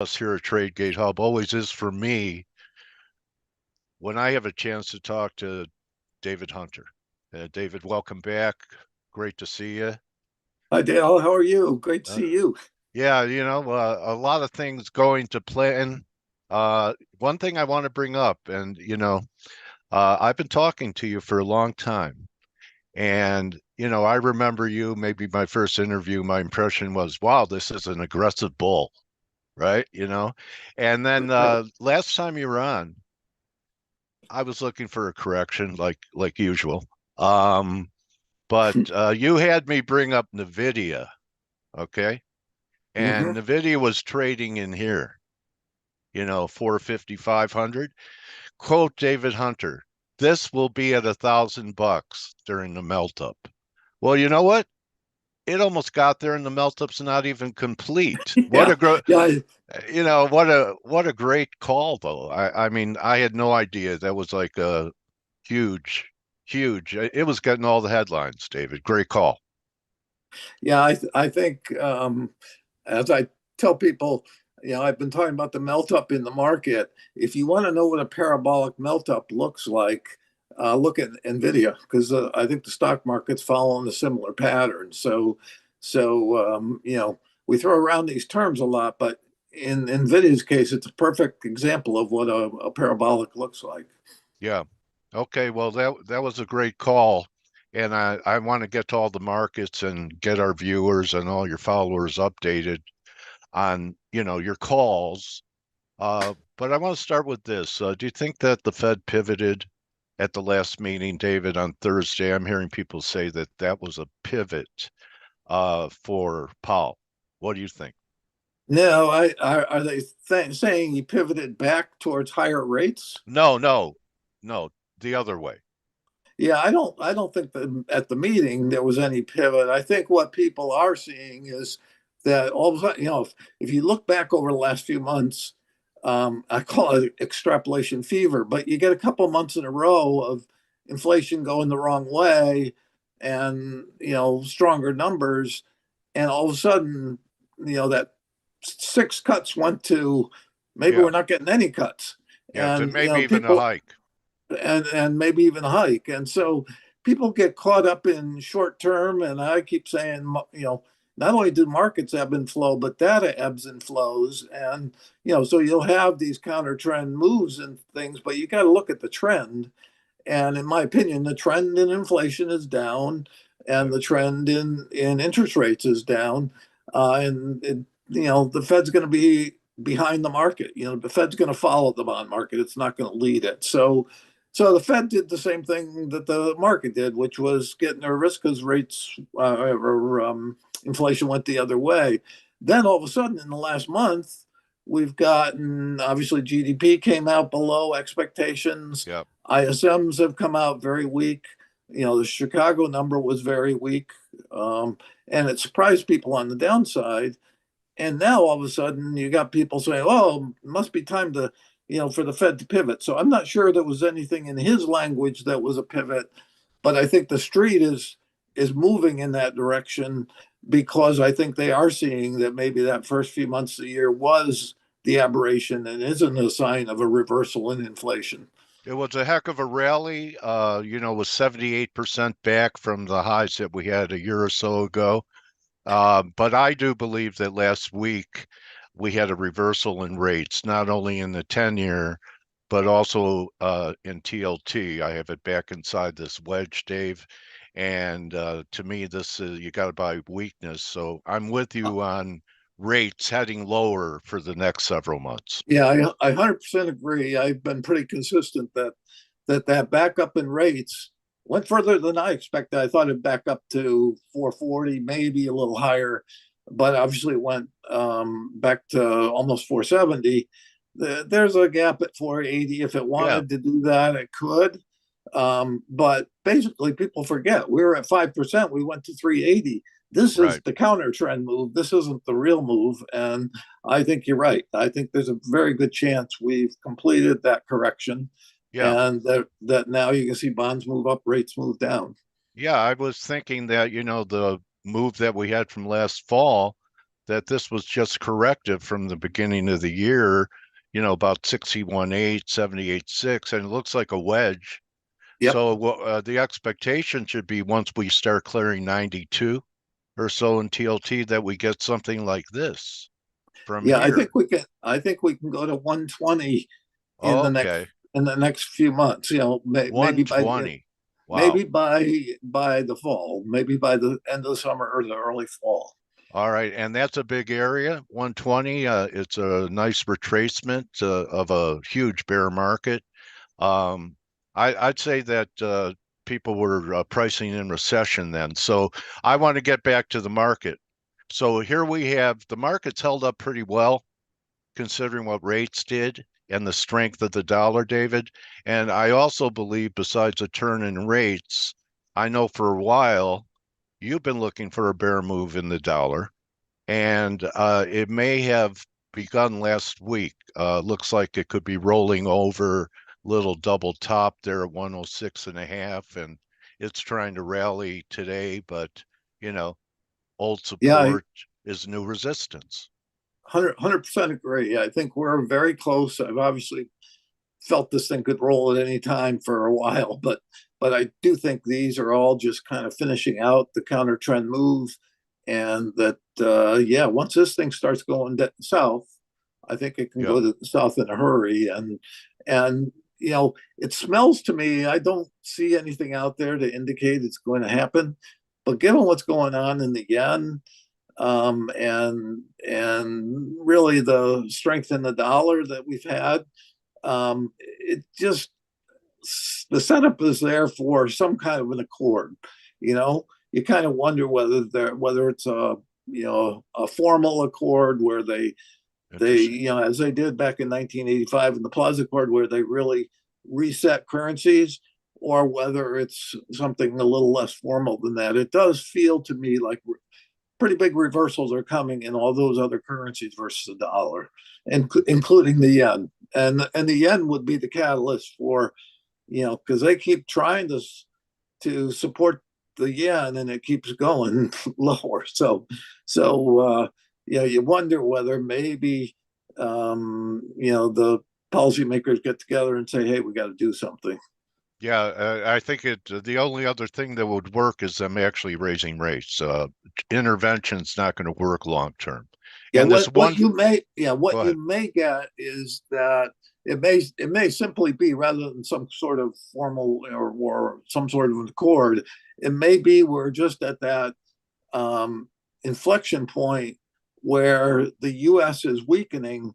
Us here at TradeGATEHub always is for me when I have a chance to talk to David Hunter. David, welcome back. Great to see you. Hi, Dale. How are you? Great to Uh, see you. yeah, a lot of things going to plan. One thing I want to bring up, and I've been talking to you for a long time, and I remember you. Maybe my first interview, my impression was, "Wow, this is an aggressive bull," right? And then Right. last time you were on, I was looking for a correction, like usual. Um, but you had me bring up Nvidia, okay? And hmm Nvidia was trading in here, 450, 500. Quote David Hunter, this will be at $1,000 during the melt up. Well, you know what? It almost got there and the melt up's not even complete. What Yeah, a great, yeah, what a great call though. I mean, I had no idea that was like a huge, huge. It was getting all the headlines, David. Great call. yeah. I think as I tell people, I've been talking about the melt up in the market. If you want to know what a parabolic melt up looks like, look at Nvidia because I think the stock market's following a similar pattern. So we throw around these terms a lot, but in Nvidia's case, it's a perfect example of what a parabolic looks like. Yeah. Okay. Well, that was a great call. And I want to get to all the markets and get our viewers and all your followers updated on, your calls. But I want to start with this. Do you think that the Fed pivoted at the last meeting, David, on Thursday? I'm hearing people say that that was a pivot for Powell. What do you think? No, are they saying he pivoted back towards higher rates? No, no, no, the other way. Yeah, I don't think that at the meeting there was any pivot. I think what people are seeing is that all of a sudden, if you look back over the last few months, I call it extrapolation fever, but you get a couple months in a row of inflation going the wrong way and stronger numbers, and all of a sudden, that six cuts went to maybe Yeah. we're not getting any cuts. Yeah, to And maybe even a people hike. and maybe even a hike. And so people get caught up in short term. And I keep saying, not only do markets ebb and flow, but data ebbs and flows. And, so you'll have these counter trend moves and things, but you got to look at the trend. And in my opinion, the trend in inflation is down Yeah. and the trend in interest rates is down. The Fed's going to be behind the market. The Fed's going to follow the bond market. It's not going to lead it. So the Fed did the same thing that the market did, which was get nervous because inflation went the other way. Then all of a sudden, in the last month, we've gotten obviously GDP came out below expectations. Yeah. ISMs have come out very weak. The Chicago number was very weak, and it surprised people on the downside. And now all of a sudden you got people saying, "Oh, it must be time to, for the Fed to pivot." So I'm not sure there was anything in his language that was a pivot, but I think the street is moving in that direction because I think they are seeing that maybe that first few months of the year was the aberration and isn't a sign of a reversal in inflation. It was a heck of a rally. Was 78% back from the highs that we had a year or so ago. But I do believe that last week we had a reversal in rates, not only in the 10-year, but also in TLT. I have it back inside this wedge, Dave. And to me, this is, you got to buy weakness. So I'm with you on rates heading lower for the next several months. Yeah, I 100% agree. I've been pretty consistent that backup in rates went further than I expected. I thought it'd back up to 440, maybe a little higher, but obviously it went back to almost 470. There's a gap at 480. If it Yeah, wanted to do that, it could. But basically, people forget we were at 5%. We went to 380. This is right. the counter trend move. This isn't the real move. And I think you're right. I think there's a very good chance we've completed that correction Yeah. and that now you can see bonds move up, rates move down. Yeah, I was thinking that, the move that we had from last fall, that this was just corrective from the beginning of the year, about 61.8, 78.6, and it looks like a wedge. Yep. So the expectation should be once we start clearing 92 or so in TLT that we get something like this from Yeah, I think here. we can. I think we can go to 120 in the next Okay, few months. Maybe by the 120. Wow. by the fall, maybe by the end of the summer or the early fall. All right, and that's a big area, 120. It's a nice retracement of a huge bear market. Um, I'd say that people were pricing in recession then. So I want to get back to the market. So here we have the market's held up pretty well considering what rates did and the strength of the dollar, David. And I also believe, besides a turn in rates, I know for a while you've been looking for a bear move in the dollar, and it may have begun last week. Looks like it could be rolling over, little double top there at 106 and a half, and it's trying to rally today, but you know, old Yeah, I support is new resistance. 100% agree. I think we're very close. I've obviously felt this thing could roll at any time for a while, but I do think these are all just kind of finishing out the counter trend move, and that yeah, once this thing starts going south, I think it can Yeah, go to the south in a hurry, and it smells to me. I don't see anything out there to indicate it's going to happen, but given what's going on in the yen, and really the strength in the dollar that we've had, it just the setup is there for some kind of an accord. You kind of wonder whether it's a formal accord where they interesting. as they did back in 1985 in the Plaza Accord, where they really reset currencies, or whether it's something a little less formal than that. It does feel to me like pretty big reversals are coming in all those other currencies versus the dollar, including the yen. And the yen would be the catalyst for, because they keep trying to support the yen and it keeps going lower. So you wonder whether maybe the policymakers get together and say, hey, we got to do something. Yeah, I think the only other thing that would work is them actually raising rates. Intervention's not going to work long term. Yeah, And this what one, you may go what you ahead. may get is that it may simply be, rather than some sort of formal or some sort of accord, it may be we're just at that inflection point where the U.S. is weakening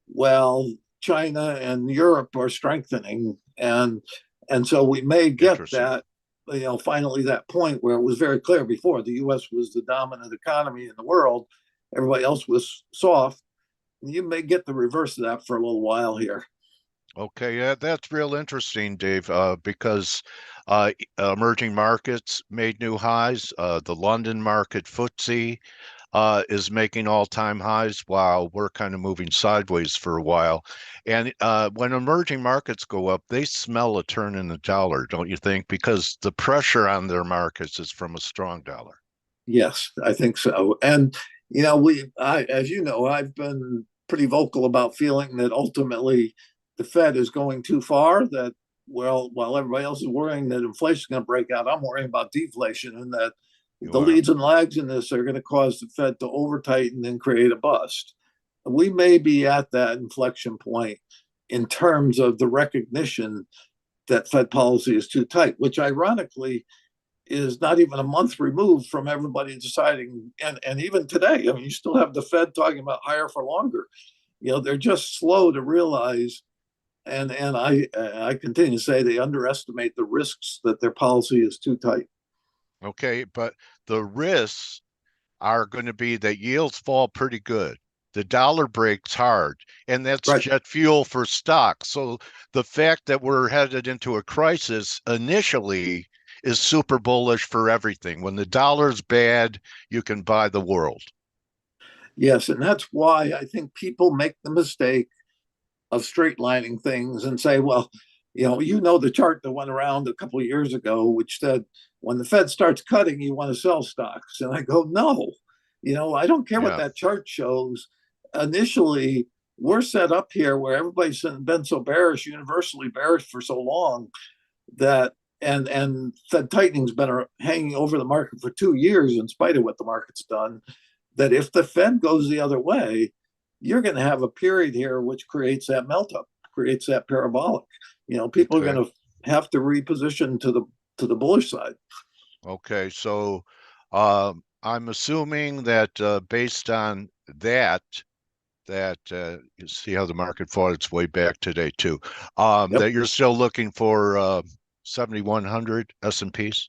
while China and Europe are strengthening, and so we may get Interesting. that, finally that point where it was very clear before the U.S. was the dominant economy in the world, everybody else was soft. You may get the reverse of that for a little while here. Okay, yeah, that's real interesting, Dave, because emerging markets made new highs. The London market FTSE is making all-time highs while we're kind of moving sideways for a while. And when emerging markets go up, they smell a turn in the dollar, don't you think? Because the pressure on their markets is from a strong dollar. Yes, I think so. And as you know, I've been pretty vocal about feeling that ultimately the Fed is going too far. That, well, while everybody else is worrying that inflation is going to break out, I'm worrying about deflation, and that You the are. leads and lags in this are going to cause the Fed to over tighten and create a bust. We may be at that inflection point in terms of the recognition that Fed policy is too tight, which ironically is not even a month removed from everybody deciding. And even today, I mean, you still have the Fed talking about higher for longer. They're just slow to realize, and I continue to say they underestimate the risks that their policy is too tight. Okay, but the risks are going to be that yields fall pretty good. The dollar breaks hard, and that's Right. jet fuel for stocks. So the fact that we're headed into a crisis initially is super bullish for everything. When the dollar's bad, you can buy the world. Yes, and that's why I think people make the mistake of straight lining things and say, well, the chart that went around a couple of years ago, which said when the Fed starts cutting, you want to sell stocks. And I go, no, I don't care what Yeah. that chart shows. Initially, we're set up here where everybody's been so bearish, universally bearish for so long that and Fed tightening's been hanging over the market for 2 years in spite of what the market's done. That if the Fed goes the other way, you're going to have a period here which creates that melt up, creates that parabolic. People are Okay. going to have to reposition to the bullish side. Okay. So I'm assuming that based on that you see how the market fought its way back today too. Yep. That you're still looking for 7,100 S&Ps,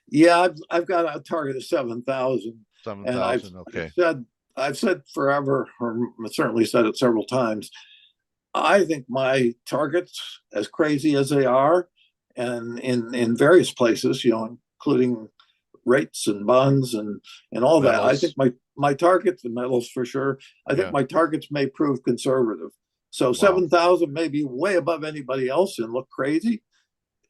Yeah, I've got a target of 7,000, and 7,000. Okay. I've said forever, or certainly said it several times. I think my targets, as crazy as they are, and in various places, including rates and bonds and all that, I think Metals. my targets and metals for sure. I think Yeah. my targets may prove conservative. So Wow. 7,000 may be way above anybody else and look crazy.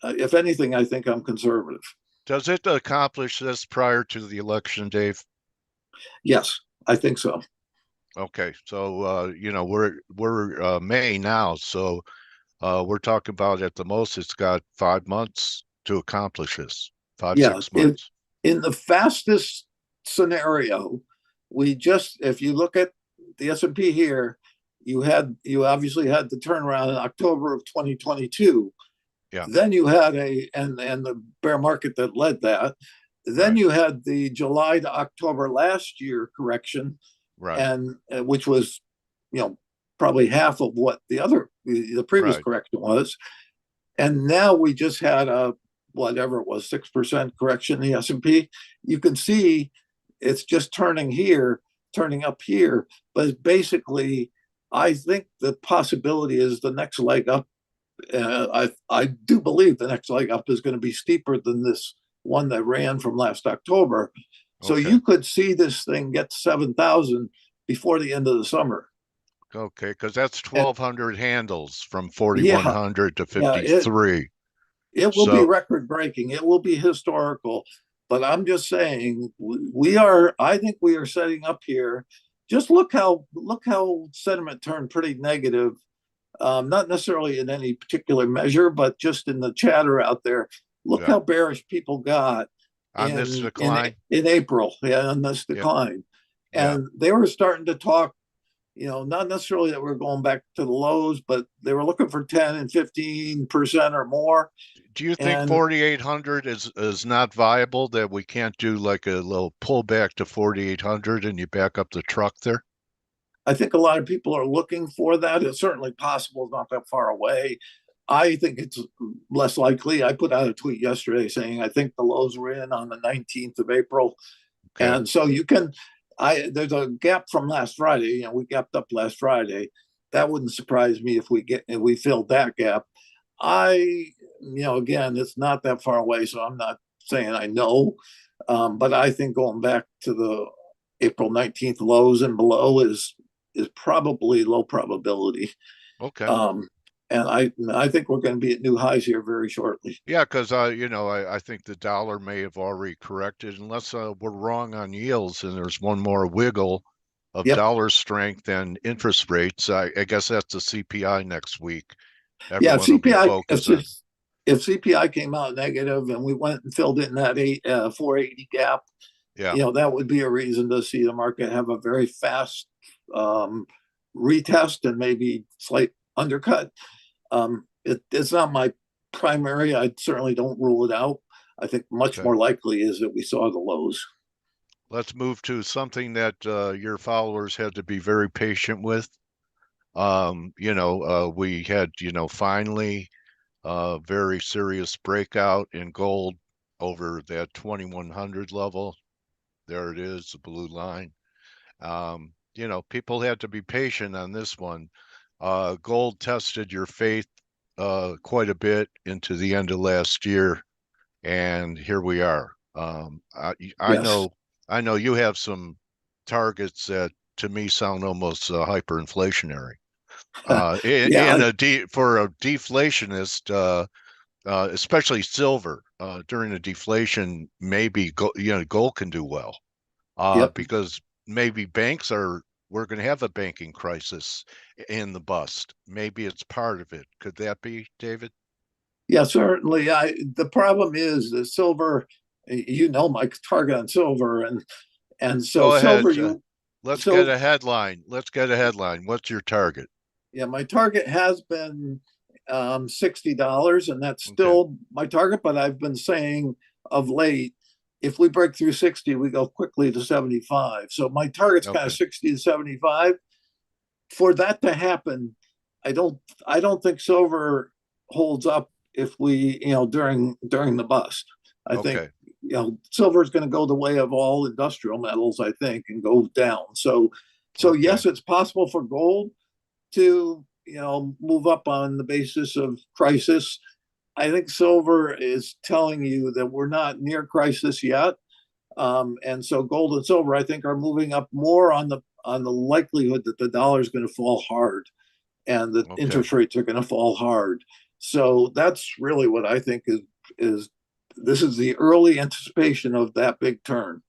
If anything, I think I'm conservative. Does it accomplish this prior to the election, Dave? Yes, I think so. Okay. So we're May now, so we're talking about at the most it's got 5 months to accomplish this. Five, Yeah, six months. in the fastest scenario, if you look at the S&P here, you obviously had the turnaround in October of 2022. Yeah. Then you had and the bear market that led that. Then Right. you had the July to October last year correction, Right. and which was, you know, probably half of what the previous Right. correction was. And now we just had a whatever it was 6% correction in the S&P. You can see it's just turning up here, but basically, I think the possibility is the next leg up. I do believe the next leg up is going to be steeper than this one that ran from last October. So Okay. you could see this thing get 7,000 before the end of the summer. Okay. Because that's And 1,200 handles from yeah, 4,100 to yeah, it 53. it will be So, record breaking. It will be historical. But I'm just saying we are. I think we are setting up here. Just look how sentiment turned pretty negative. Not necessarily in any particular measure, but just in the chatter out there. Look yeah. how bearish people got On this decline. in April, yeah, in this Yeah. decline, Yeah. and they were starting to talk. Not necessarily that we're going back to the lows, but they were looking for 10 and 15% or more. Do you think And 4,800 is not viable, that we can't do like a little pullback to 4,800 and you back up the truck there? I think a lot of people are looking for that. It's certainly possible, it's not that far away. I think it's less likely. I put out a tweet yesterday saying I think the lows were in on the 19th of April. Okay. And so there's a gap from last Friday. We gapped up last Friday. That wouldn't surprise me if we filled that gap. Again, it's not that far away, so I'm not saying I know. But I think going back to the April 19th lows and below is probably low probability. Okay. Um, and I think we're going to be at new highs here very shortly. Yeah, because I think the dollar may have already corrected, unless we're wrong on yields and there's one more wiggle of Yep. dollar strength and interest rates. I guess that's the CPI next week. Yeah. If Everyone will be CPI focused on. if CPI came out negative and we went and filled in that 480 gap, Yeah. that would be a reason to see the market have a very fast um, retest and maybe slight undercut. It's not my primary. I certainly don't rule it out. I think much Okay. more likely is that we saw the lows. Let's move to something that your followers had to be very patient with. We had, finally very serious breakout in gold over that 2,100 level. There it is, the blue line. People had to be patient on this one. Gold tested your faith quite a bit into the end of last year, and here we are. I Yes. know, I know you have some targets that to me sound almost hyperinflationary. Yeah. For a deflationist, especially silver during a deflation, maybe gold can do well. Yep. because maybe we're going to have a banking crisis in the bust. Maybe it's part of it. Could that be, David? Yeah, certainly. The problem is the silver, you know, my target on silver, and so Go silver, ahead. you Let's get so a headline. Let's get a headline. What's your target? yeah, my target has been $60, and that's Okay. still my target. But I've been saying of late, if we break through 60, we go quickly to 75. So my target's kind of Okay. 60 to 75. For that to happen, I don't I don't think silver holds up if we, during the bust. I think, Okay. silver is going to go the way of all industrial metals, I think, and go down. So Okay. yes, it's possible for gold to, move up on the basis of crisis. I think silver is telling you that we're not near crisis yet. And so gold and silver, I think, are moving up more on the likelihood that the dollar is going to fall hard and the Okay. interest rates are going to fall hard. So that's really what I think is this is the early anticipation of that big turn.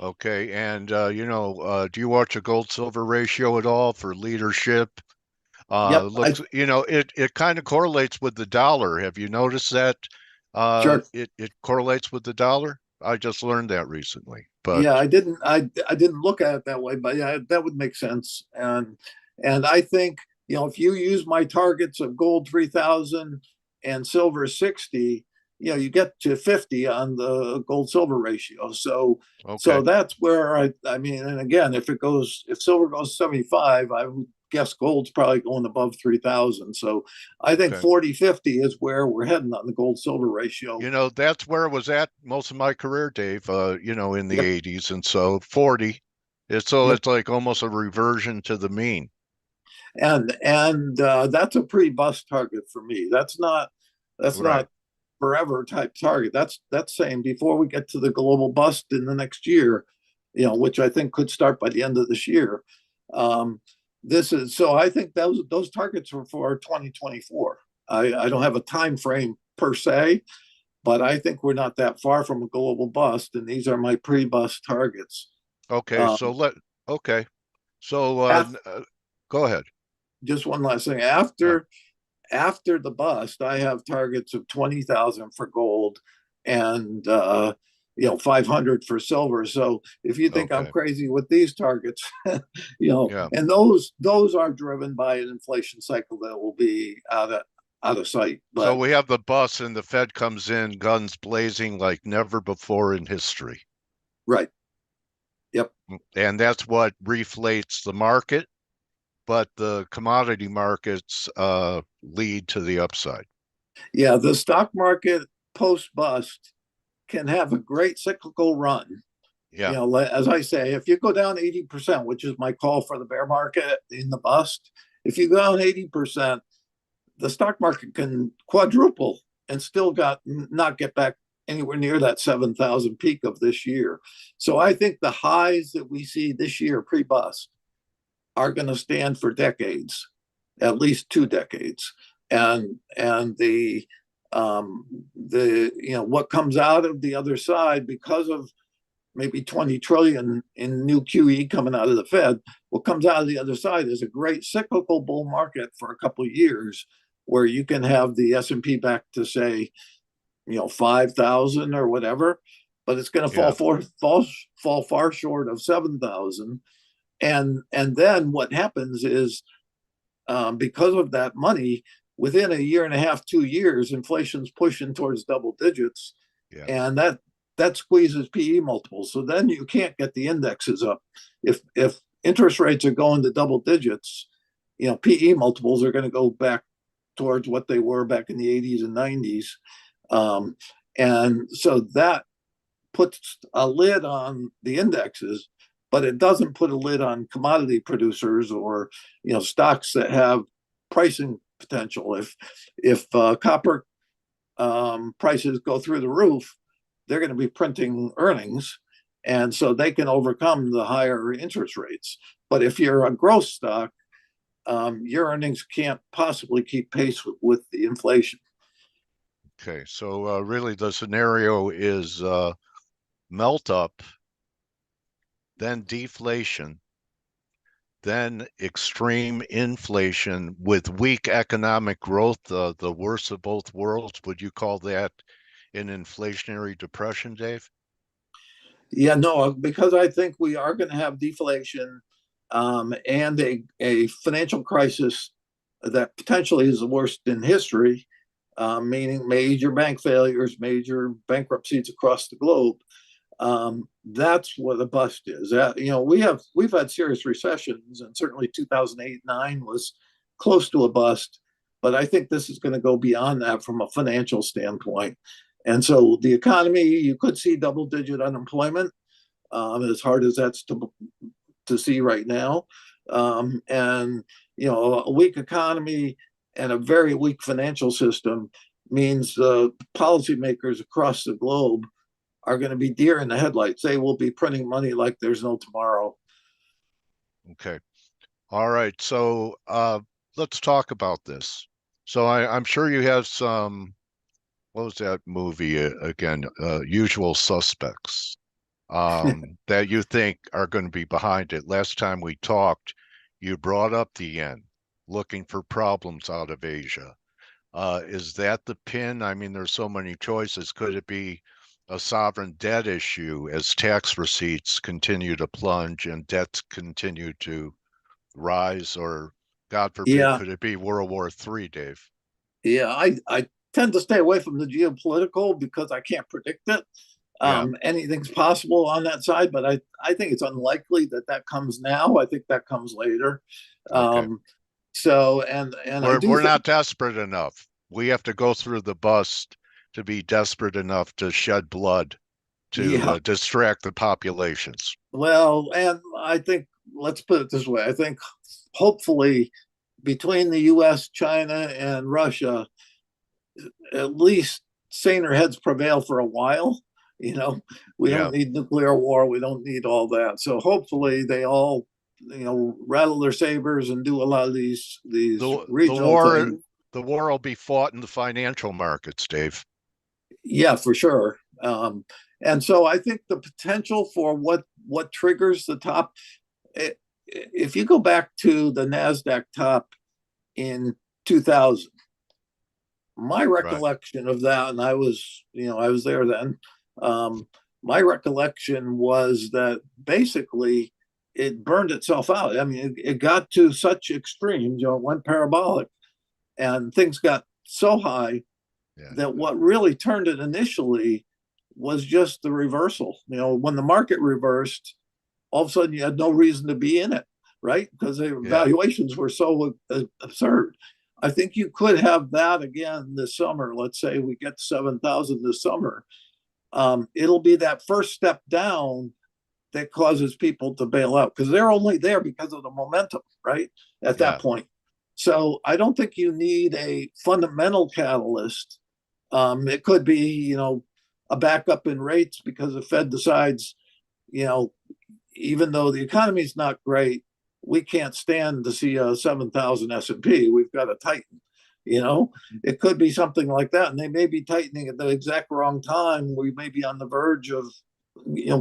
Okay. And do you watch a gold silver ratio at all for leadership? Yep, I Looks, it kind of correlates with the dollar. Have you noticed that? sure. It correlates with the dollar. I just learned that recently. But Yeah, I didn't look at it that way, but yeah, that would make sense. And I think, if you use my targets of gold 3,000 and silver 60, you get to 50 on the gold silver ratio. So okay. that's where I mean, and again, if silver goes 75, I would guess gold's probably going above 3,000. So I think Okay. 40-50 is where we're heading on the gold silver ratio. That's where it was at most of my career, Dave, in the Yep. 80s. And so 40, Yep. it's like almost a reversion to the mean. And that's a pre-bust target for me. That's not Right. forever type target. That's saying before we get to the global bust in the next year, which I think could start by the end of this year. Um, this is so. I think those targets are for 2024. I don't have a time frame per se, but I think we're not that far from a global bust, and these are my pre-bust targets. Okay. Um, Okay. So after, go ahead. just one last thing. Yeah. After the bust, I have targets of 20,000 for gold and 500 for silver. So if you think I'm Okay. crazy with these targets, Yeah. and those are driven by an inflation cycle that will be out of sight. So But we have the bus and the Fed comes in, guns blazing like never before in history. right, yep, And that's what reflates the market, but the commodity markets lead to the upside. yeah, the stock market post bust can have a great cyclical run. Yeah. As I say, if you go down 80%, which is my call for the bear market in the bust, if you go down 80%, the stock market can quadruple and still not get back anywhere near that 7,000 peak of this year. So I think the highs that we see this year pre-bust are going to stand for decades, at least 2 decades. And the what comes out of the other side because of maybe 20 trillion in new QE coming out of the Fed. What comes out of the other side is a great cyclical bull market for a couple of years where you can have the S&P back to say, 5,000 or whatever, but it's going to Yeah. fall far short of 7,000. And then what happens is, because of that money, within a year and a half, 2 years, inflation's pushing towards double digits, Yeah. and that squeezes PE multiples. So then you can't get the indexes up. If interest rates are going to double digits, PE multiples are going to go back towards what they were back in the 80s and 90s. Um, and so that puts a lid on the indexes, but it doesn't put a lid on commodity producers or stocks that have pricing potential. If copper prices go through the roof, they're going to be printing earnings, and so they can overcome the higher interest rates. But if you're a growth stock, your earnings can't possibly keep pace with the inflation. Okay. So really the scenario is melt up then deflation, then extreme inflation with weak economic growth, the worst of both worlds. Would you call that an inflationary depression, Dave? Yeah, no, because I think we are going to have deflation and a financial crisis that potentially is the worst in history, meaning major bank failures, major bankruptcies across the globe. That's what a bust is. We've had serious recessions, and certainly 2008-9 was close to a bust. But I think this is going to go beyond that from a financial standpoint. And so the economy, you could see double-digit unemployment, as hard as that's to see right now. And a weak economy and a very weak financial system means policymakers across the globe are going to be deer in the headlights. They will be printing money like there's no tomorrow. Okay. All right. So let's talk about this. So I'm sure you have some, what was that movie again? Usual Suspects, that you think are going to be behind it. Last time we talked, you brought up the yen, looking for problems out of Asia. Is that the pin? I mean, there's so many choices. Could it be a sovereign debt issue as tax receipts continue to plunge and debts continue to rise? Or, God forbid, Yeah, could it be World War III, Dave? yeah. I tend to stay away from the geopolitical because I can't predict it. Yeah. Anything's possible on that side, but I think it's unlikely that that comes now. I think that comes later. Okay. Um, and I do We're think, not desperate enough. We have to go through the bust to be desperate enough to shed blood to yeah. distract the populations. Well, and I think let's put it this way. I think hopefully between the U.S., China, and Russia, at least saner heads prevail for a while. You know, we don't Yeah. need nuclear war. We don't need all that. So hopefully they all, rattle their sabers and do a lot of these The regional war things. will be fought in the financial markets, Dave. Yeah, for sure. And so I think the potential for what triggers the top, if you go back to the Nasdaq top in 2000, my Right. recollection of that, and I was there then. Um, my recollection was that basically it burned itself out. I mean, it got to such extremes, it went parabolic, and things got so high Yeah. that what really turned it initially was just the reversal. When the market reversed, all of a sudden you had no reason to be in it, right? Because the Yeah. valuations were so absurd. I think you could have that again this summer. Let's say we get 7,000 this summer. It'll be that first step down that causes people to bail out because they're only there because of the momentum, right? At that Yeah. point. So I don't think you need a fundamental catalyst. It could be, a backup in rates because the Fed decides, you know, even though the economy is not great, we can't stand to see a 7,000 S&P. We've got to tighten. It could be something like that, and they may be tightening at the exact wrong time. We may be on the verge of,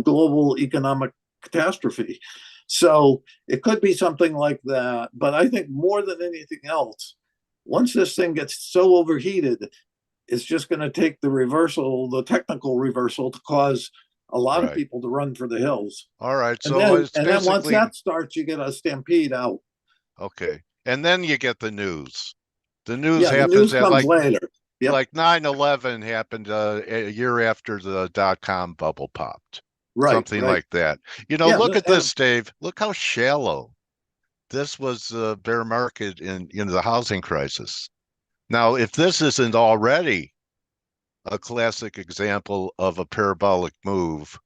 global economic catastrophe. So it could be something like that. But I think more than anything else, once this thing gets so overheated, it's just going to take the technical reversal, to cause a lot of Right. people to run for the hills. All right. And So then it's and then once basically that starts, you get a stampede out. okay. And then you get the news. The news Yeah, the happens news at comes later. Yep. like 9/11 happened a year after the dot-com bubble popped. Right, Something right. like that. Yeah, Look at and this, Dave. Look how shallow this was the bear market in the housing crisis. Now, if this isn't already a classic example of a parabolic move,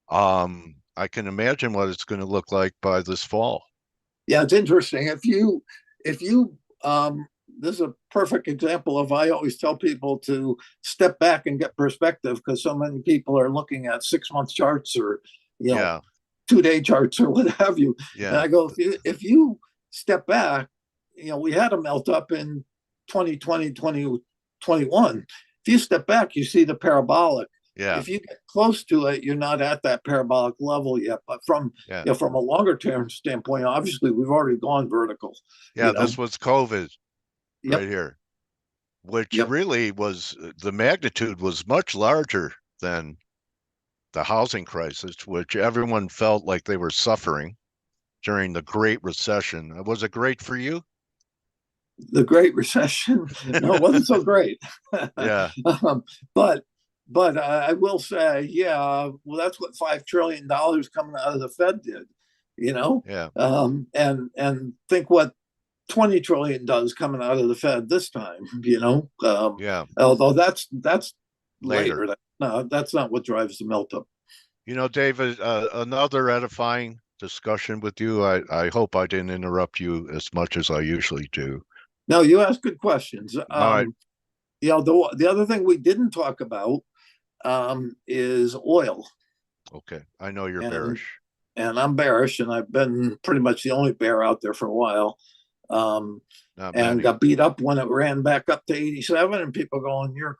I can imagine what it's going to look like by this fall. yeah, it's interesting. If you this is a perfect example of, I always tell people to step back and get perspective, because so many people are looking at 6 month charts, or you know Yeah, 2 day charts, or what have you. And yeah, I go, if you step back, we had a melt up in 2020, 2021. If you step back, you see the parabolic. Yeah. if you get close to it, you're not at that parabolic level yet. But from Yeah. from a longer term standpoint, obviously we've already gone vertical. Yeah. This was COVID Yep, right here, which yep. really was the magnitude was much larger than the housing crisis, which everyone felt like they were suffering during the Great Recession. Was it great for you? The Great Recession, no, it wasn't so great. Yeah. um, but I will say, yeah, well, that's what $5 trillion coming out of the Fed did, you know, Yeah. and think what 20 trillion does coming out of the Fed this time, Yeah. although that's Later. later. No, that's not what drives the melt up. David, another edifying discussion with you. I hope I didn't interrupt you as much as I usually do. No, you ask good questions. All right. The other thing we didn't talk about is oil. Okay. I know you're and bearish. and I'm bearish, and I've been pretty much the only bear out there for a while. Um, Not and many. got beat up when it ran back up to 87, and people going, you're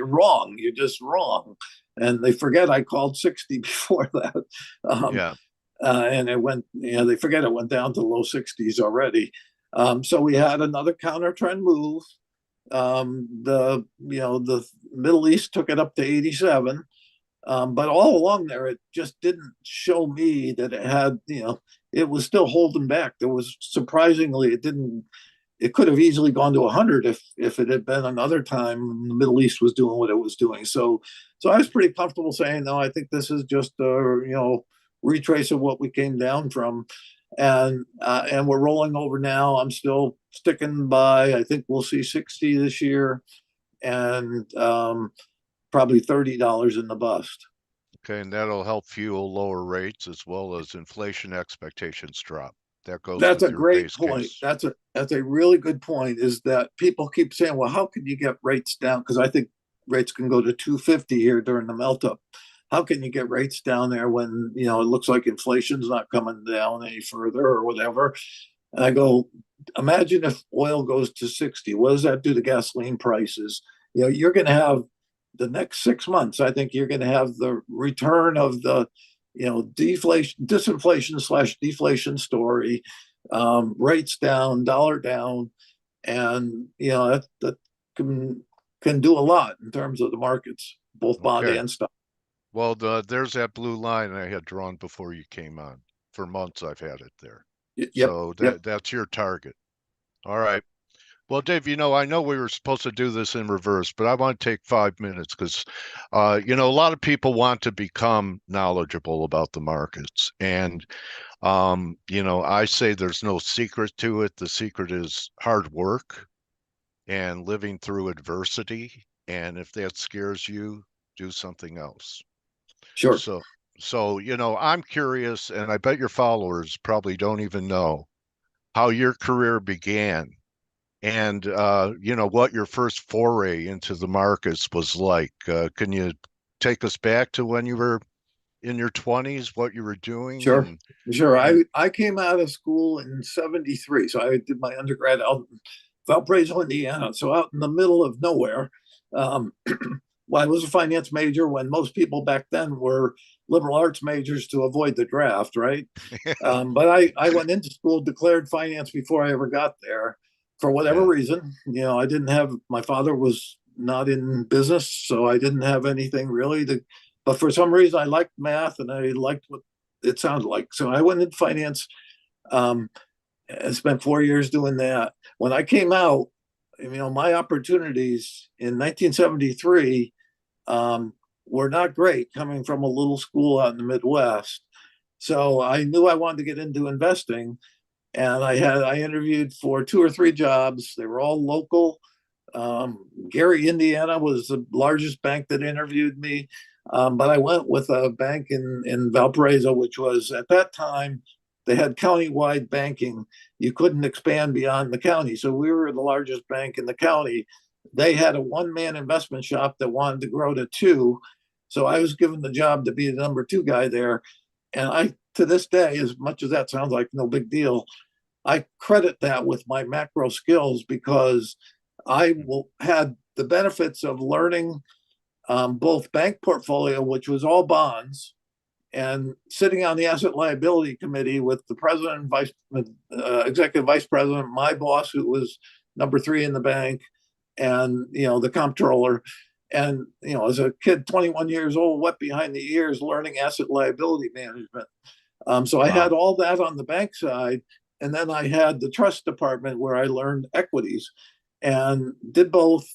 wrong, you're just wrong, and they forget I called 60 before that. um, Yeah. and it went, they forget it went down to low 60s already. So we had another counter trend move. The Middle East took it up to 87. But all along there, it just didn't show me that it had, it was still holding back. There was surprisingly, it could have easily gone to 100 if it had been another time the Middle East was doing what it was doing. So I was pretty comfortable saying, no, I think this is just a, retrace of what we came down from. And we're rolling over now. I'm still sticking by, I think we'll see 60 this year, and probably $30 in the bust. Okay. And that'll help fuel lower rates as well as inflation expectations drop. That goes That's with a your great base point. case. That's a really good point. Is that people keep saying, "Well, how can you get rates down?" Because I think rates can go to 250 here during the melt up. How can you get rates down there when it looks like inflation's not coming down any further or whatever? And I go, imagine if oil goes to 60. What does that do to gasoline prices? You're going to have the next 6 months. I think you're going to have the return of the deflation, disinflation slash deflation story. Rates down, dollar down, and that can do a lot in terms of the markets, both bond Okay. and stock. Well, there's that blue line I had drawn before you came on. For months, I've had it there. Yep, So yep, that's your target. All right. Well, Dave, I know we were supposed to do this in reverse, but I want to take 5 minutes because, a lot of people want to become knowledgeable about the markets. And, I say there's no secret to it. The secret is hard work and living through adversity. And if that scares you, do something else. sure. So, I'm curious, and I bet your followers probably don't even know how your career began and what your first foray into the markets was like. Can you take us back to when you were in your 20s, what you were doing, Sure, and sure. and I came out of school in '73, so I did my undergrad out in Valparaiso, Indiana, so out in the middle of nowhere. Um, well, I was a finance major when most people back then were liberal arts majors to avoid the draft, right? But I went into school, declared finance before I ever got there. For whatever yeah, reason, I didn't have, my father was not in business, so I didn't have anything really to, but for some reason I liked math and I liked what it sounded like. So I went into finance, um, and spent 4 years doing that. When I came out, my opportunities in 1973 um, were not great coming from a little school out in the Midwest. So I knew I wanted to get into investing, and I interviewed for two or three jobs. They were all local. Gary, Indiana was the largest bank that interviewed me, but I went with a bank in Valparaiso, which was at that time they had county-wide banking. You couldn't expand beyond the county, so we were the largest bank in the county. They had a one-man investment shop that wanted to grow to two, so I was given the job to be the number two guy there. And I, to this day, as much as that sounds like no big deal, I credit that with my macro skills because I had the benefits of learning both bank portfolio, which was all bonds, and sitting on the asset liability committee with the president and executive vice president, my boss, who was number three in the bank, and the comptroller. And as a kid, 21 years old, wet behind the ears, learning asset liability management. So I had Wow. all that on the bank side, and then I had the trust department where I learned equities, and did both.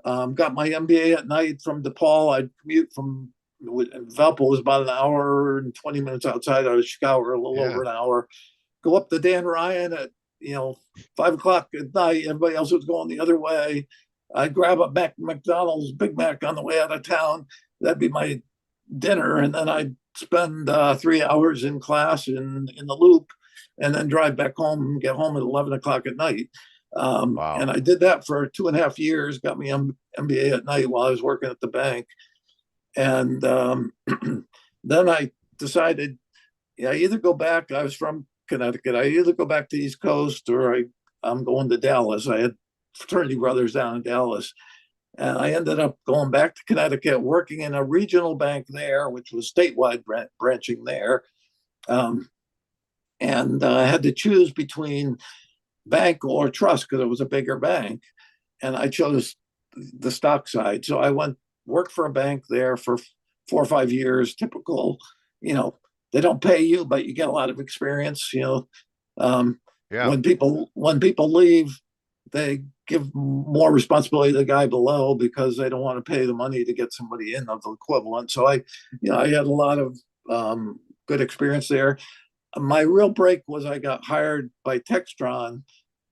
Got my MBA at night from DePaul. I'd commute from Valpo was about an hour and 20 minutes outside of Chicago, a little Yeah. over an hour. Go up to Dan Ryan at 5 o'clock at night. Everybody else was going the other way. I'd grab a McDonald's Big Mac on the way out of town. That'd be my dinner, and then I'd spend 3 hours in class in the loop, and then drive back home and get home at 11 o'clock at night. Wow. And I did that for 2.5 years. Got me MBA at night while I was working at the bank, and then I decided, I either go back. I was from Connecticut. I either go back to the East Coast, or I'm going to Dallas. I had fraternity brothers down in Dallas. And I ended up going back to Connecticut, working in a regional bank there, which was statewide branching there. Um, and I had to choose between bank or trust because it was a bigger bank. And I chose the stock side. So I went work for a bank there for 4 or 5 years. Typical, you know, they don't pay you, but you get a lot of experience. Um, Yeah. when people leave, they give more responsibility to the guy below because they don't want to pay the money to get somebody in of the equivalent. So I had a lot of good experience there. My real break was I got hired by Textron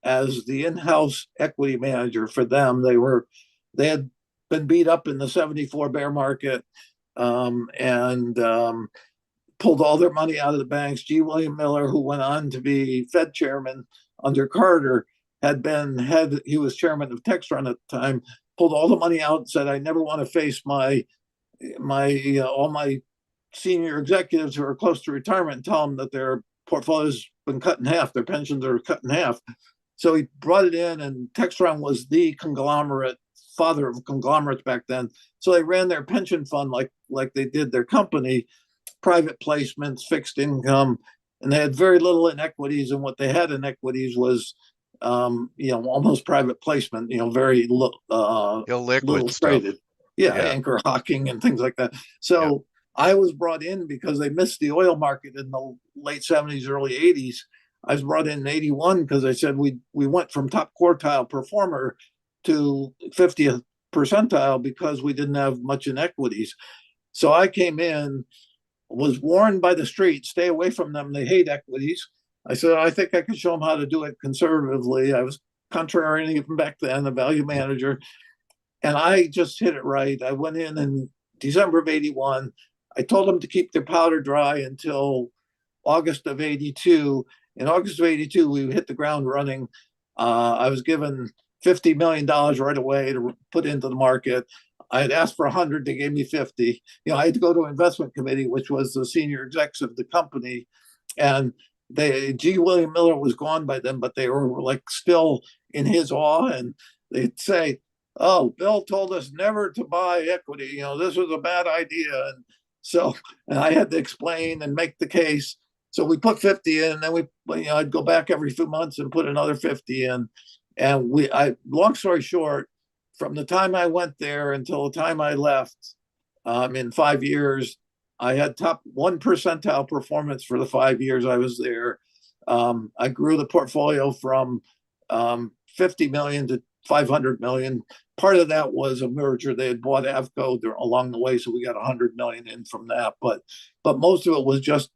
as the in-house equity manager for them. They had been beat up in the 74 bear market, and pulled all their money out of the banks. G. William Miller, who went on to be Fed chairman under Carter, he was chairman of Textron at the time, pulled all the money out and said, I never want to face all my senior executives who are close to retirement and tell them that their portfolio's been cut in half, their pensions are cut in half. So he brought it in, and Textron was the father of conglomerates back then. So they ran their pension fund like they did their company, private placements, fixed income, and they had very little in equities. And what they had in equities was, almost private placement, very Illiquid little stuff. traded. Yeah, Yeah. anchor hawking and things like that. Yeah. So I was brought in because they missed the oil market in the late 70s, early 80s. I was brought in 81 because I said we went from top quartile performer to 50th percentile because we didn't have much in equities. So I came in, was warned by the street, stay away from them. They hate equities. I said, I think I can show them how to do it conservatively. I was contrarian even back then, a value manager. And I just hit it right. I went in December of 81. I told them to keep their powder dry until August of 82. In August of 82, we hit the ground running. I was given $50 million right away to put into the market. I had asked for 100, they gave me 50. I had to go to investment committee, which was the senior execs of the company. And G. William Miller was gone by then, but they were like still in his awe. And they'd say, oh, Bill told us never to buy equity. This was a bad idea. And I had to explain and make the case. So we put 50 in, and then I'd go back every few months and put another 50 in. And long story short, from the time I went there until the time I left, in 5 years, I had top 1 percentile performance for the 5 years I was there. I grew the portfolio from 50 million to 500 million. Part of that was a merger. They had bought Avco along the way, so we got 100 million in from that. But most of it was just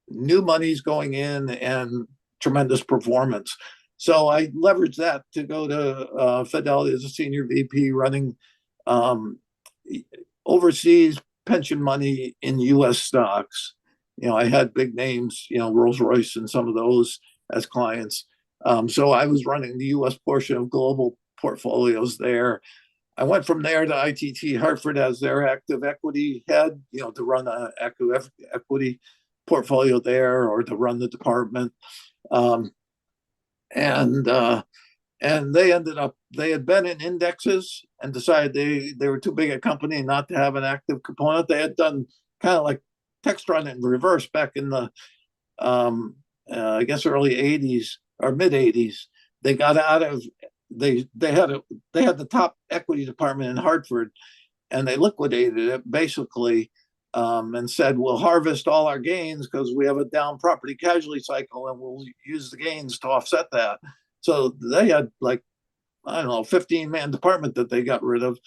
new monies going in and tremendous performance. So I leveraged that to go to Fidelity as a senior VP, running overseas pension money in U.S. stocks. I had big names, Rolls Royce and some of those as clients. So I was running the U.S. portion of global portfolios there. I went from there to ITT Hartford as their active equity head, to run an active equity portfolio there, or to run the department. And and they had been in indexes and decided they were too big a company not to have an active component. They had done kind of like text run in reverse back in the um, I guess early '80s or mid '80s. They got out of they had the top equity department in Hartford, and they liquidated it basically, and said we'll harvest all our gains because we have a down property casualty cycle, and we'll use the gains to offset that. So they had like, I don't know, 15-man department that they got rid of,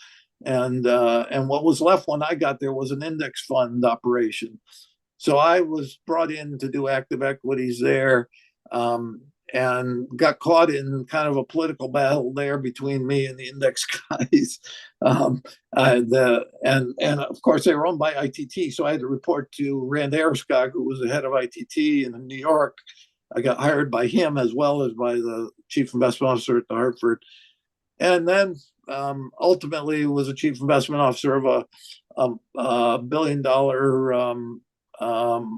and what was left when I got there was an index fund operation. So I was brought in to do active equities there, um, and got caught in kind of a political battle there between me and the index guys. And of course they were owned by ITT, so I had to report to Rand Arskog, who was the head of ITT in New York. I got hired by him as well as by the chief investment officer at the Hartford, and then ultimately was a chief investment officer of a $1 billion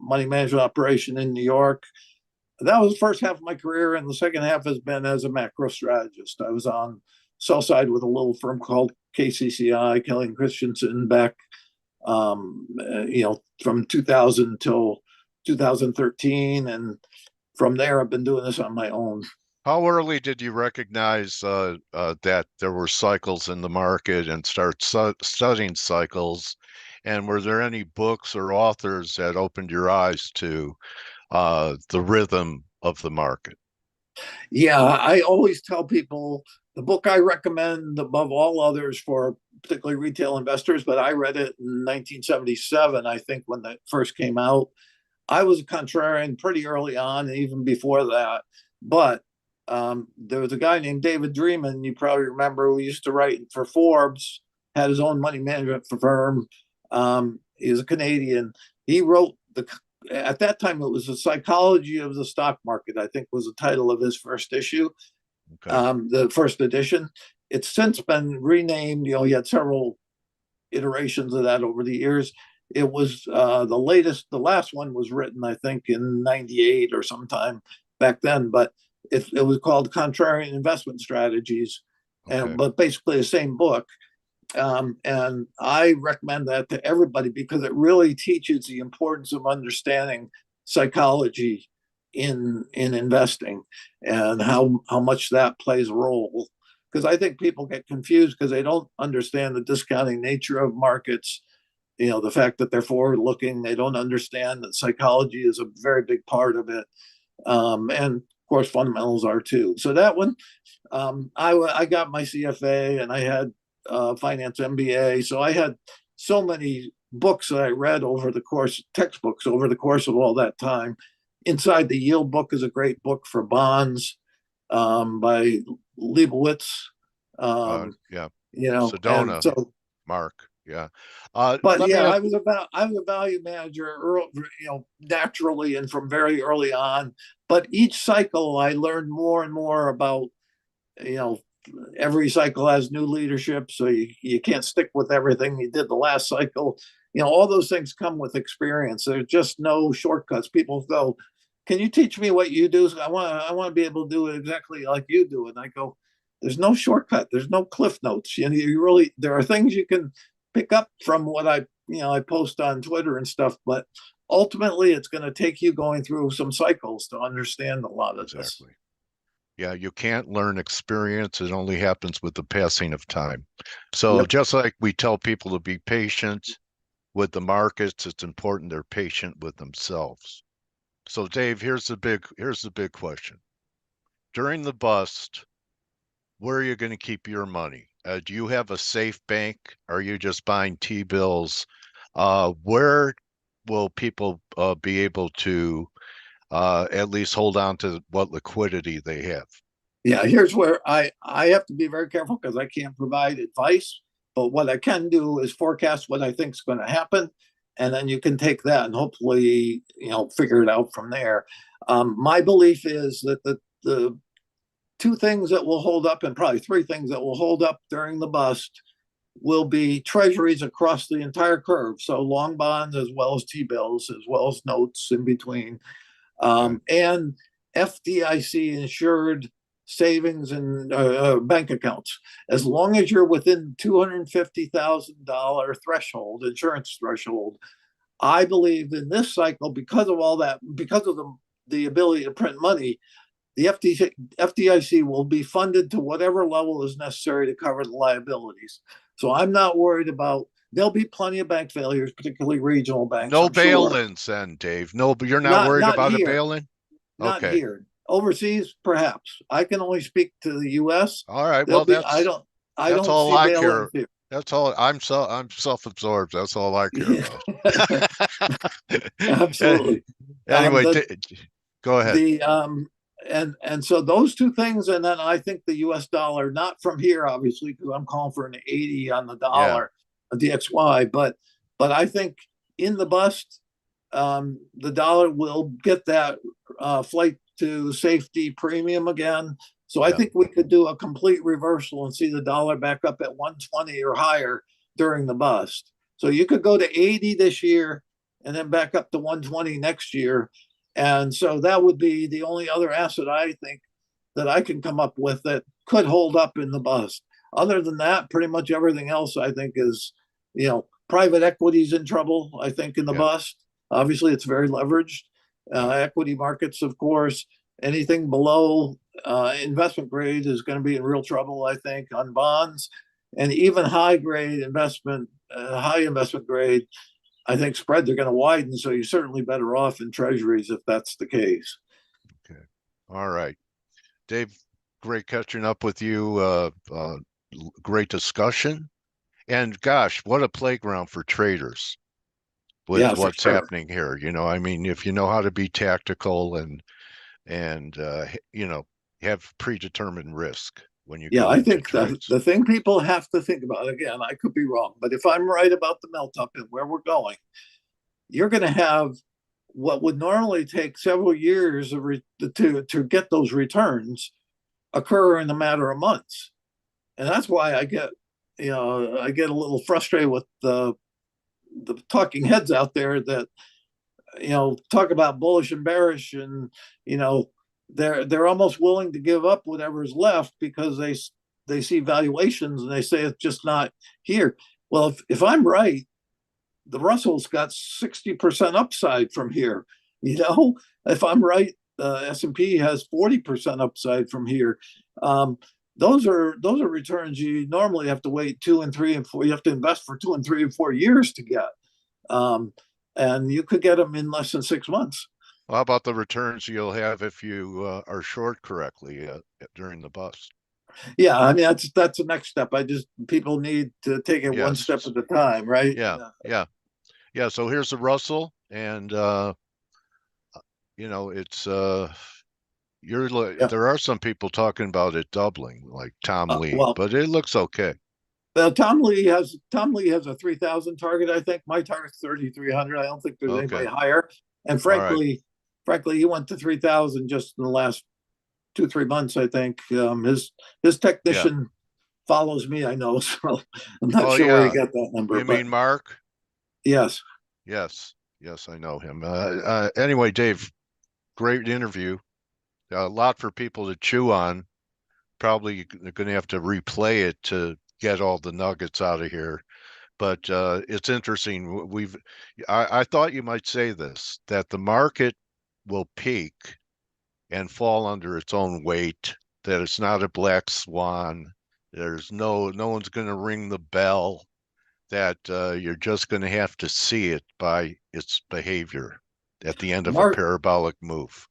money management operation in New York. That was the first half of my career, and the second half has been as a macro strategist. I was on sell side with a little firm called KCCI, Kelly and Christensen, back from 2000 till 2013, and from there I've been doing this on my own. How early did you recognize that there were cycles in the market and start studying cycles? And were there any books or authors that opened your eyes to the rhythm of the market? Yeah, I always tell people the book I recommend above all others for particularly retail investors, but I read it in 1977, I think, when that first came out. I was a contrarian pretty early on, and even before that. But there was a guy named David Dreaman, you probably remember, who used to write for Forbes, had his own money management firm. He was a Canadian. He wrote at that time, it was The Psychology of the Stock Market, I think was the title of his first issue, Okay. the first edition. It's since been renamed. He had several iterations of that over the years. It was the last one was written, I think, in '98 or sometime back then, but it was called Contrarian Investment Strategies, Okay. but basically the same book. And I recommend that to everybody because it really teaches the importance of understanding psychology in investing and how much that plays a role. Because I think people get confused because they don't understand the discounting nature of markets. The fact that they're forward looking, they don't understand that psychology is a very big part of it. And of course, fundamentals are too. So that one, I got my CFA and I had finance MBA. So I had so many books that I read textbooks over the course of all that time. Inside the Yield book is a great book for bonds, by Leibowitz. Yeah. And Sedona, so, Mark. Yeah. but Let me yeah, ask. I was a value manager, naturally and from very early on. But each cycle, I learned more and more about, you know, every cycle has new leadership, so you can't stick with everything you did the last cycle. All those things come with experience. There's just no shortcuts. People go, "Can you teach me what you do?" I want to be able to do it exactly like you do. And I go, "There's no shortcut. There's no cliff notes. You really there are things you can pick up from what I post on Twitter and stuff, but ultimately it's going to take you going through some cycles to understand a lot of this." Exactly. Yeah, you can't learn experience. It only happens with the passing of time. So Yep. just like we tell people to be patient with the markets, it's important they're patient with themselves. So Dave, here's the big question. During the bust, where are you going to keep your money? Do you have a safe bank? Are you just buying T-bills? Where will people be able to at least hold on to what liquidity they have? Yeah, here's where I have to be very careful because I can't provide advice. But what I can do is forecast what I think is going to happen, and then you can take that and hopefully figure it out from there. My belief is that the two things that will hold up, and probably three things that will hold up during the bust, will be treasuries across the entire curve. So long bonds as well as T bills, as well as notes in between, Okay. and FDIC insured savings and bank accounts. As long as you're within $250,000 threshold, insurance threshold, I believe in this cycle, because of all that, because of the ability to print money, the FDIC will be funded to whatever level is necessary to cover the liabilities. So I'm not worried about. There'll be plenty of bank failures, particularly regional banks, No I'm sure. bail-ins then, Dave. No, but you're not Not worried not about a here, bail-in? not Okay. here. Overseas, perhaps. I can only speak to the U.S. All right. There'll Well, be. I that's don't all see I bail-ins care. here. That's all I'm self-absorbed. That's all I care Yeah, about. absolutely. Anyway, The go ahead. the and so those two things, and then I think the U.S. dollar, not from here, obviously, because I'm calling for an 80 on the Yeah. dollar, a DXY, but I think in the bust, the dollar will get that flight to safety premium again. So I Yeah. think we could do a complete reversal and see the dollar back up at 120 or higher during the bust. So you could go to 80 this year and then back up to 120 next year. And so that would be the only other asset I think that I can come up with that could hold up in the bust. Other than that, pretty much everything else I think is, private equity's in trouble, I think, in the Yeah. bust. Obviously, it's very leveraged. Yeah. Equity markets, of course, anything below investment grade is going to be in real trouble, I think, on bonds. And even high grade investment, high investment grade, I think spreads are going to widen. So you're certainly better off in treasuries if that's the case. Okay. All right. Dave, great catching up with you. Great discussion. And gosh, what a playground for traders with Yeah, for what's sure. happening here. I mean, if you know how to be tactical and have predetermined risk when you Yeah, go I into think trades. the thing people have to think about, again, I could be wrong, but if I'm right about the melt up and where we're going, you're going to have what would normally take several years to get those returns occur in a matter of months. And that's why I get a little frustrated with the talking heads out there that talk about bullish and bearish, and they're almost willing to give up whatever's left because they see valuations and they say it's just not here. Well, if I'm right, the Russell's got 60% upside from here. If I'm right, the S&P has 40% upside from here. Um, those are returns you normally have to wait 2 and 3 and 4. You have to invest for 2 and 3 and 4 years to get, um, and you could get them in less than 6 months. How about the returns you'll have if you are short correctly during the bust? Yeah, I mean that's the next step. I just People need to take it one step Yes. at a time, right? Yeah. Yeah. Yeah. So here's the Russell, and it's Yeah. there are some people talking about it doubling, like Tom Lee, Well, but it looks okay. Tom Lee has a 3,000 target. I think my target's 3,300. I don't think there's Okay. anybody higher. And All right. frankly, he went to 3,000 just in the last 2 3 months. I think his Yeah. technician follows me. I know, so I'm not Oh sure where he yeah. got that number, You but mean Mark? yes, Yes. Yes, I know him. Anyway, Dave, great interview. A lot for people to chew on. Probably going to have to replay it to get all the nuggets out of here. But it's interesting. I thought you might say this, that the market will peak and fall under its own weight, that it's not a black swan. There's no one's going to ring the bell, that you're just going to have to see it by its behavior at the end of a Mark parabolic move.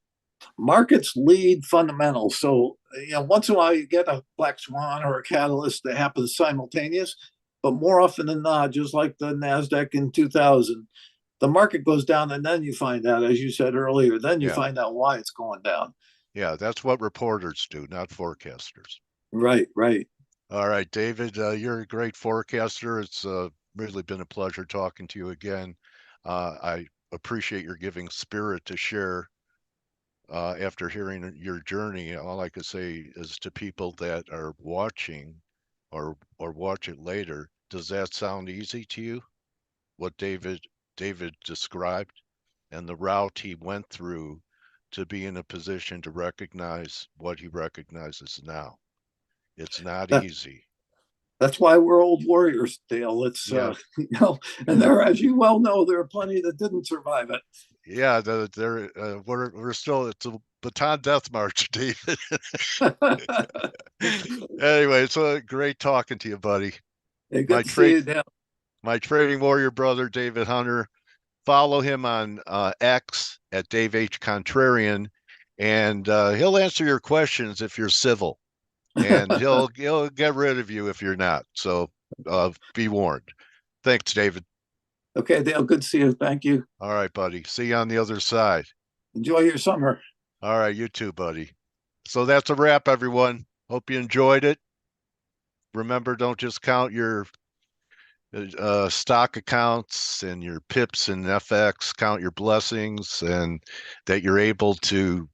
markets lead fundamentals. So, once in a while you get a black swan or a catalyst that happens simultaneous, but more often than not, just like the NASDAQ in 2000, the market goes down and then you find out, as you said earlier, then you Yeah. find out why it's going down. Yeah, that's what reporters do, not forecasters. Right, right. All right, David, you're a great forecaster. It's really been a pleasure talking to you again. I appreciate your giving spirit to share after hearing your journey. All I could say is to people that are watching or watch it later, does that sound easy to you? What David described and the route he went through to be in a position to recognize what he recognizes now. It's not That, easy. that's why we're old warriors, Dale. It's Yeah. and there, as you well know, there are plenty that didn't survive it. Yeah, we're still, it's a baton death march, David. Anyway, it's a great talking to you, buddy. Hey, My good to see trade you, Dale. my trading warrior brother, David Hunter. Follow him on X at Dave H. Contrarian, and he'll answer your questions if you're civil, and he'll get rid of you if you're not. So be warned. Thanks, David. Okay, Dale, good to see you. Thank you. All right, buddy. See you on the other side. Enjoy your summer. All right, you too, buddy. So that's a wrap, everyone. Hope you enjoyed it. Remember, don't just count your stock accounts and your pips and FX, count your blessings, and that you're able to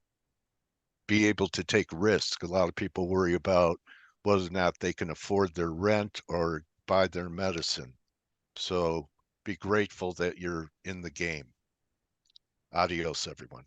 be able to take risk. A lot of people worry about whether or not they can afford their rent or buy their medicine. So be grateful that you're in the game. Adios, everyone.